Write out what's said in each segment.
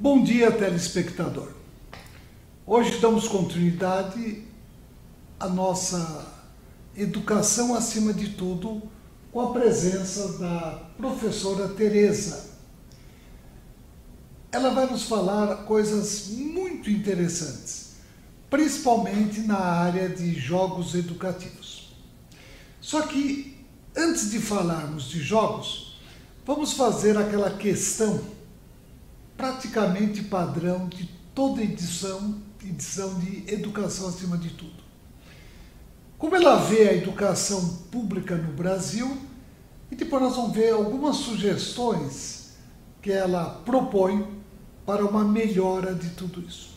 Bom dia, telespectador. Hoje damos continuidade à nossa educação acima de tudo com a presença da professora Tereza. Ela vai nos falar coisas muito interessantes, principalmente na área de jogos educativos. Só que, antes de falarmos de jogos, vamos fazer aquela questão praticamente padrão de toda edição de Educação Acima de Tudo. Como ela vê a educação pública no Brasil, e depois nós vamos ver algumas sugestões que ela propõe para uma melhora de tudo isso.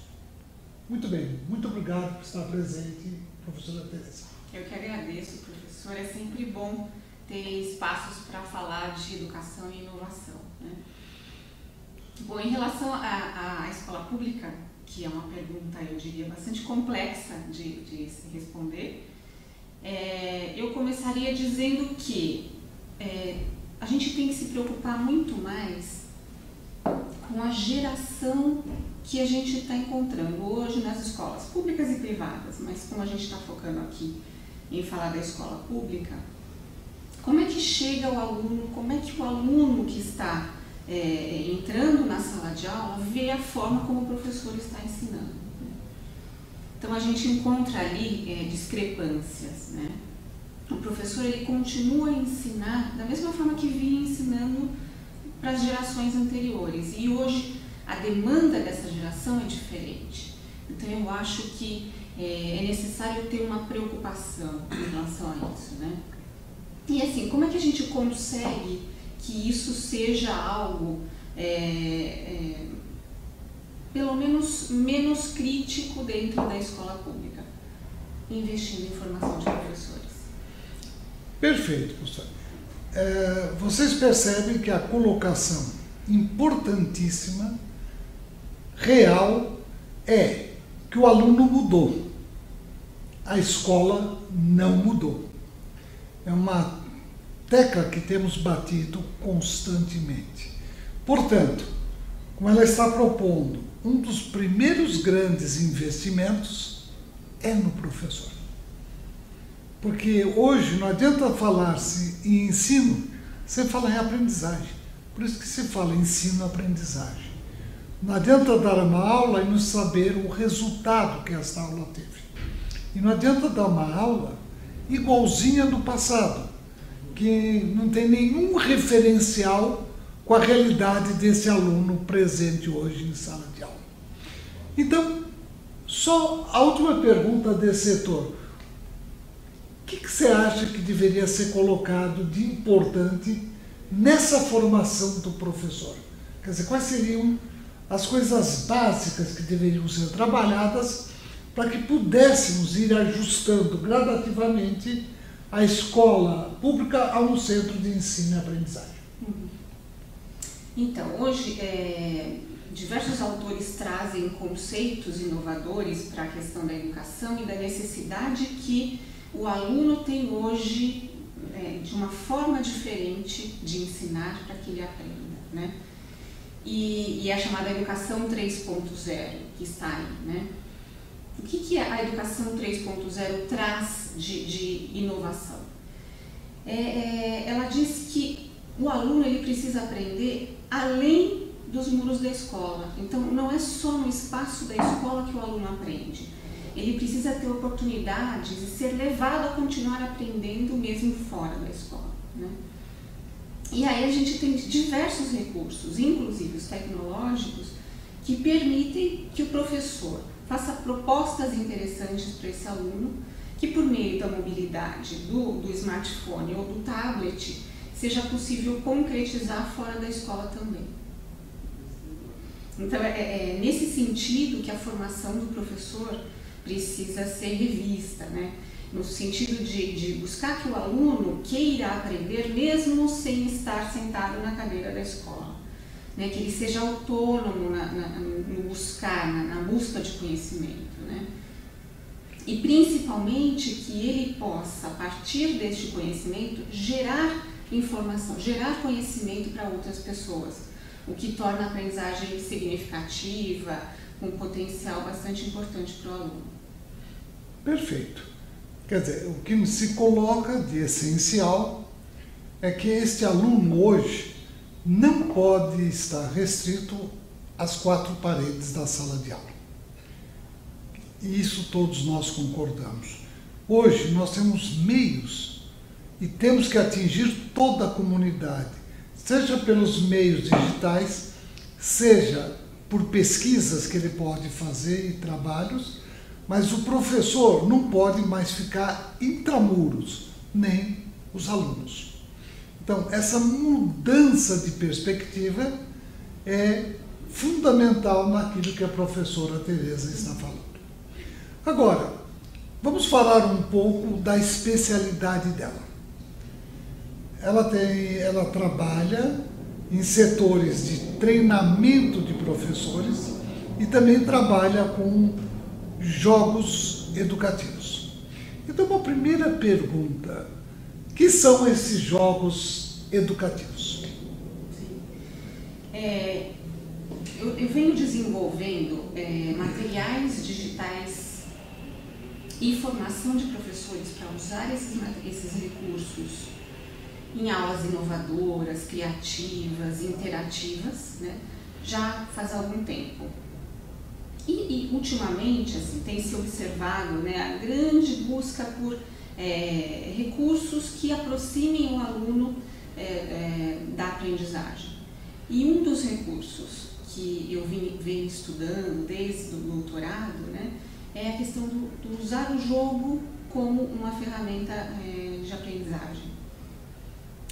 Muito bem, muito obrigado por estar presente, professora Tereza. Eu que agradeço, professor. É sempre bom ter espaços para falar de educação e inovação, né? Bom, em relação à escola pública, que é uma pergunta, eu diria, bastante complexa de se responder, eu começaria dizendo que a gente tem que se preocupar muito mais com a geração que a gente está encontrando hoje nas escolas públicas e privadas, mas como a gente está focando aqui em falar da escola pública, como é que chega o aluno, como é que o aluno que está entrando na sala de aula vê a forma como o professor está ensinando. Então a gente encontra ali discrepâncias, né? O professor ele continua a ensinar da mesma forma que vinha ensinando para as gerações anteriores, e hoje a demanda dessa geração é diferente. Então eu acho que é necessário ter uma preocupação em relação a isso, né? E assim, como é que a gente consegue que isso seja algo pelo menos menos crítico dentro da escola pública? Investindo em formação de professores. Perfeito, professor. Vocês percebem que a colocação importantíssima, real, é que o aluno mudou, a escola não mudou. É uma tecla que temos batido constantemente. Portanto, como ela está propondo, um dos primeiros grandes investimentos é no professor. Porque hoje não adianta falar-se em ensino sem falar em aprendizagem. Por isso que se fala ensino-aprendizagem. Não adianta dar uma aula e não saber o resultado que essa aula teve. E não adianta dar uma aula igualzinha do passado, que não tem nenhum referencial com a realidade desse aluno presente hoje em sala de aula. Então, só a última pergunta desse setor. O que você acha que deveria ser colocado de importante nessa formação do professor? Quer dizer, quais seriam as coisas básicas que deveriam ser trabalhadas para que pudéssemos ir ajustando gradativamente a escola pública a um centro de ensino e aprendizagem? Então, hoje, diversos autores trazem conceitos inovadores para a questão da educação e da necessidade que o aluno tem hoje de uma forma diferente de ensinar para que ele aprenda, né? E a chamada educação 3.0 que está aí, né? O que a educação 3.0 traz de inovação? Ela diz que o aluno ele precisa aprender além dos muros da escola. Então, não é só no espaço da escola que o aluno aprende. Ele precisa ter oportunidades e ser levado a continuar aprendendo mesmo fora da escola, né? E aí a gente tem diversos recursos, inclusive os tecnológicos, que permitem que o professor faça propostas interessantes para esse aluno, que por meio da mobilidade do smartphone ou do tablet, seja possível concretizar fora da escola também. Então é nesse sentido que a formação do professor precisa ser revista, né? No sentido de buscar que o aluno queira aprender mesmo sem estar sentado na cadeira da escola, né? Que ele seja autônomo no buscar, na busca de conhecimento, né? E principalmente que ele possa, a partir deste conhecimento, gerar informação, gerar conhecimento para outras pessoas. o que torna a aprendizagem significativa, com um potencial bastante importante para o aluno. Perfeito. Quer dizer, o que se coloca de essencial é que este aluno hoje não pode estar restrito às 4 paredes da sala de aula. E isso todos nós concordamos. Hoje nós temos meios e temos que atingir toda a comunidade, seja pelos meios digitais, seja por pesquisas que ele pode fazer e trabalhos, mas o professor não pode mais ficar intramuros, nem os alunos. Então, essa mudança de perspectiva é fundamental naquilo que a professora Tereza está falando. Agora, vamos falar um pouco da especialidade dela. Ela trabalha em setores de treinamento de professores e também trabalha com jogos educativos. Então, uma primeira pergunta: o que são esses jogos educativos? Eu venho desenvolvendo materiais digitais e formação de professores para usar esses recursos em aulas inovadoras, criativas, interativas, né, já faz algum tempo. E ultimamente, assim, tem se observado, né, a grande busca por recursos que aproximem o aluno da aprendizagem. E um dos recursos que eu venho estudando desde o doutorado, né, é a questão do usar o jogo como uma ferramenta de aprendizagem.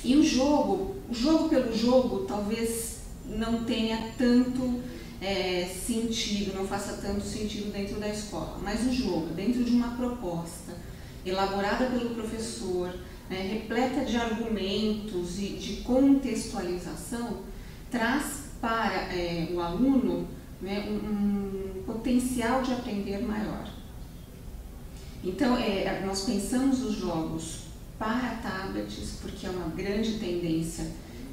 E o jogo pelo jogo, talvez não tenha tanto sentido, não faça tanto sentido dentro da escola, mas o jogo, dentro de uma proposta elaborada pelo professor, repleta de argumentos e de contextualização, traz para o aluno, né, um potencial de aprender maior. Então, nós pensamos os jogos para tablets, porque é uma grande tendência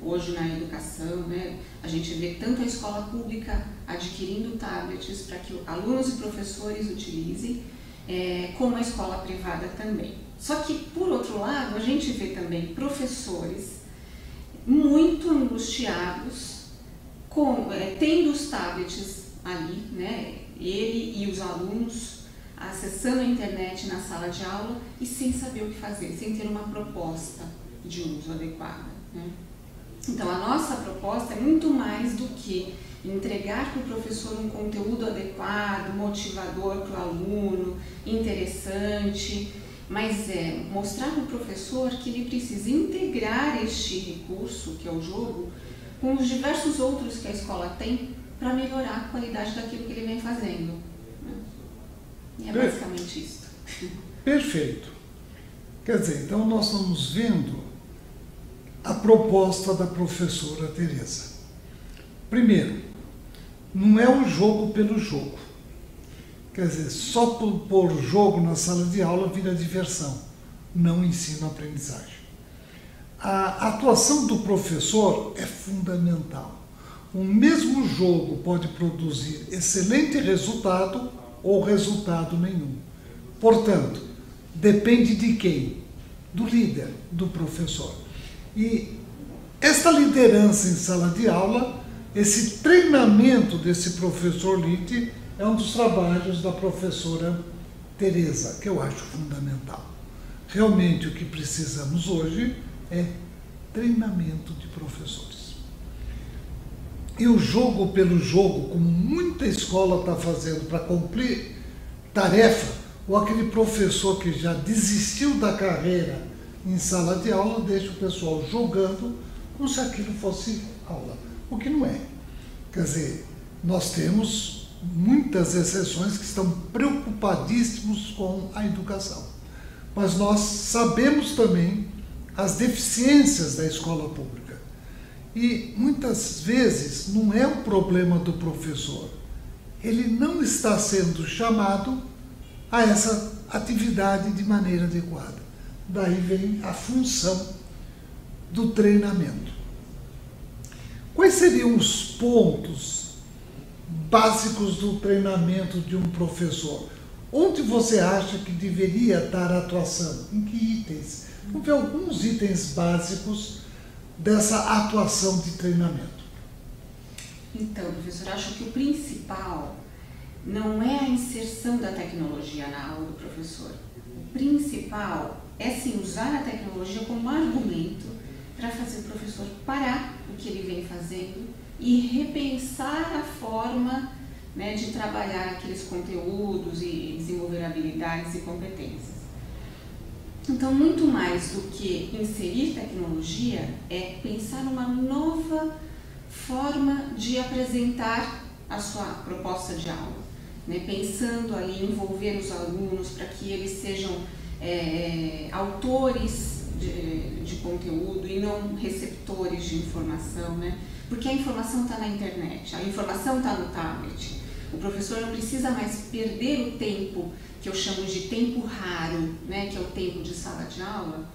hoje na educação, né? A gente vê tanto a escola pública adquirindo tablets para que alunos e professores utilizem, como a escola privada também. Só que, por outro lado, a gente vê também professores muito angustiados, tendo os tablets ali, né? Ele e os alunos acessando a internet na sala de aula e sem saber o que fazer, sem ter uma proposta de uso adequada, né? Então, a nossa proposta é muito mais do que entregar para o professor um conteúdo adequado, motivador para o aluno, interessante, mas mostrar para o professor que ele precisa integrar este recurso, que é o jogo, com os diversos outros que a escola tem para melhorar a qualidade daquilo que ele vem fazendo, né? E é basicamente isso. Perfeito. Quer dizer, então nós estamos vendo a proposta da professora Tereza. Primeiro, não é o jogo pelo jogo. Quer dizer, só por pôr jogo na sala de aula vira diversão, não ensino-aprendizagem. A atuação do professor é fundamental. O mesmo jogo pode produzir excelente resultado ou resultado nenhum. Portanto, depende de quem? Do líder, do professor. E esta liderança em sala de aula, esse treinamento desse professor líder, é um dos trabalhos da professora Tereza, que eu acho fundamental. Realmente o que precisamos hoje é treinamento de professores. E o jogo pelo jogo, como muita escola está fazendo para cumprir tarefa, ou aquele professor que já desistiu da carreira em sala de aula, deixa o pessoal jogando como se aquilo fosse aula, o que não é. Quer dizer, nós temos muitas exceções que estão preocupadíssimos com a educação, mas nós sabemos também as deficiências da escola pública. E muitas vezes não é um problema do professor, ele não está sendo chamado a essa atividade de maneira adequada. Daí vem a função do treinamento. quais seriam os pontos básicos do treinamento de um professor? Onde você acha que deveria estar a atuação? Em que itens? Vamos ver alguns itens básicos dessa atuação de treinamento. Então, professor, acho que o principal não é a inserção da tecnologia na aula do professor. O principal é sim usar a tecnologia como argumento para fazer o professor parar o que ele vem fazendo e repensar a forma, né, de trabalhar aqueles conteúdos e desenvolver habilidades e competências. Então, muito mais do que inserir tecnologia, é pensar numa nova forma de apresentar a sua proposta de aula, né? Pensando ali em envolver os alunos para que eles sejam autores de conteúdo e não receptores de informação, né? Porque a informação está na internet, a informação está no tablet. O professor não precisa mais perder o tempo, que eu chamo de tempo raro, né, que é o tempo de sala de aula,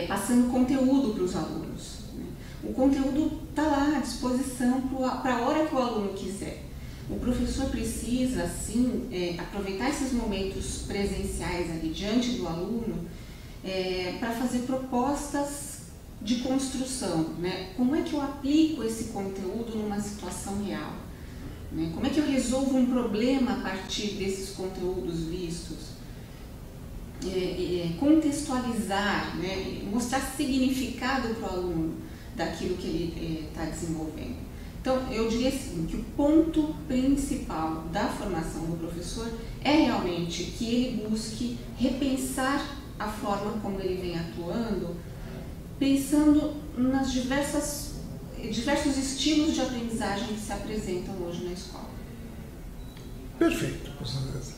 passando conteúdo para os alunos, né? O conteúdo está lá à disposição para a hora que o aluno quiser. O professor precisa, sim, aproveitar esses momentos presenciais ali diante do aluno para fazer propostas de construção, né? Como é que eu aplico esse conteúdo numa situação real? Como é que eu resolvo um problema a partir desses conteúdos vistos? Contextualizar, né? Mostrar significado para o aluno daquilo que ele está desenvolvendo. Então, eu diria assim, que o ponto principal da formação do professor é realmente que ele busque repensar a forma como ele vem atuando, pensando nas diversos estilos de aprendizagem que se apresentam hoje na escola. Perfeito, professora Tereza.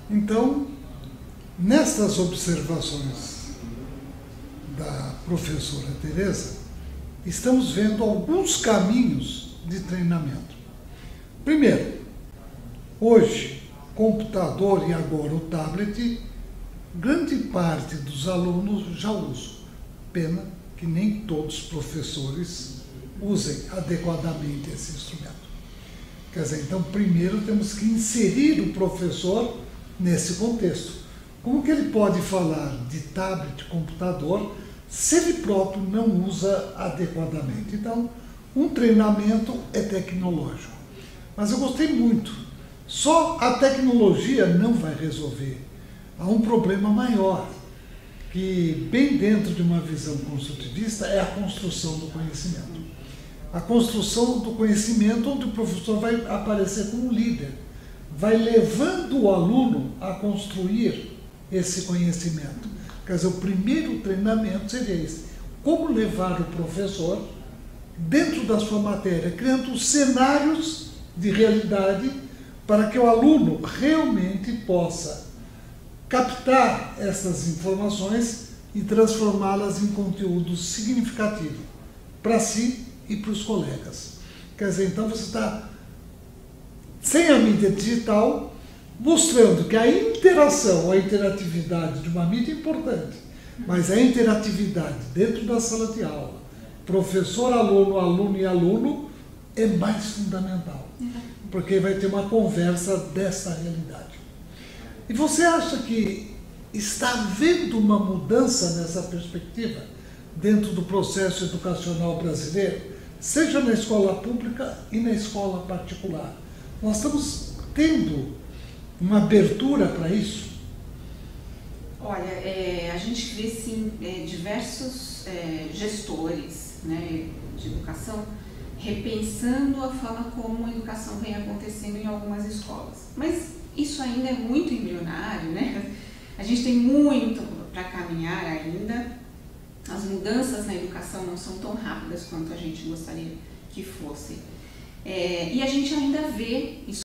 Então, nestas observações da professora Tereza, estamos vendo alguns caminhos de treinamento. Primeiro, hoje, computador e agora o tablet, grande parte dos alunos já usam. Pena que nem todos os professores usem adequadamente esse instrumento. Quer dizer, então, primeiro temos que inserir o professor nesse contexto. Como que ele pode falar de tablet, computador, se ele próprio não usa adequadamente? Então, um treinamento é tecnológico. Mas eu gostei muito. Só a tecnologia não vai resolver. Há um problema maior, que bem dentro de uma visão construtivista é a construção do conhecimento. A construção do conhecimento, onde o professor vai aparecer como líder, vai levando o aluno a construir esse conhecimento. Quer dizer, o primeiro treinamento seria esse: como levar o professor dentro da sua matéria, criando cenários de realidade para que o aluno realmente possa captar essas informações e transformá-las em conteúdo significativo para si e para os colegas. Quer dizer, então você está, sem a mídia digital, mostrando que a interação, a interatividade de uma mídia é importante, mas a interatividade dentro da sala de aula, professor, aluno, aluno e aluno, é mais fundamental, porque vai ter uma conversa dessa realidade. E você acha que está havendo uma mudança nessa perspectiva dentro do processo educacional brasileiro, seja na escola pública e na escola particular? Nós estamos tendo uma abertura para isso? Olha, a gente vê sim diversos gestores, né, de educação repensando a forma como a educação vem acontecendo em algumas escolas. Mas isso ainda é muito embrionário, né? A gente tem muito para caminhar ainda. As mudanças na educação não são tão rápidas quanto a gente gostaria que fossem. E a gente ainda vê isso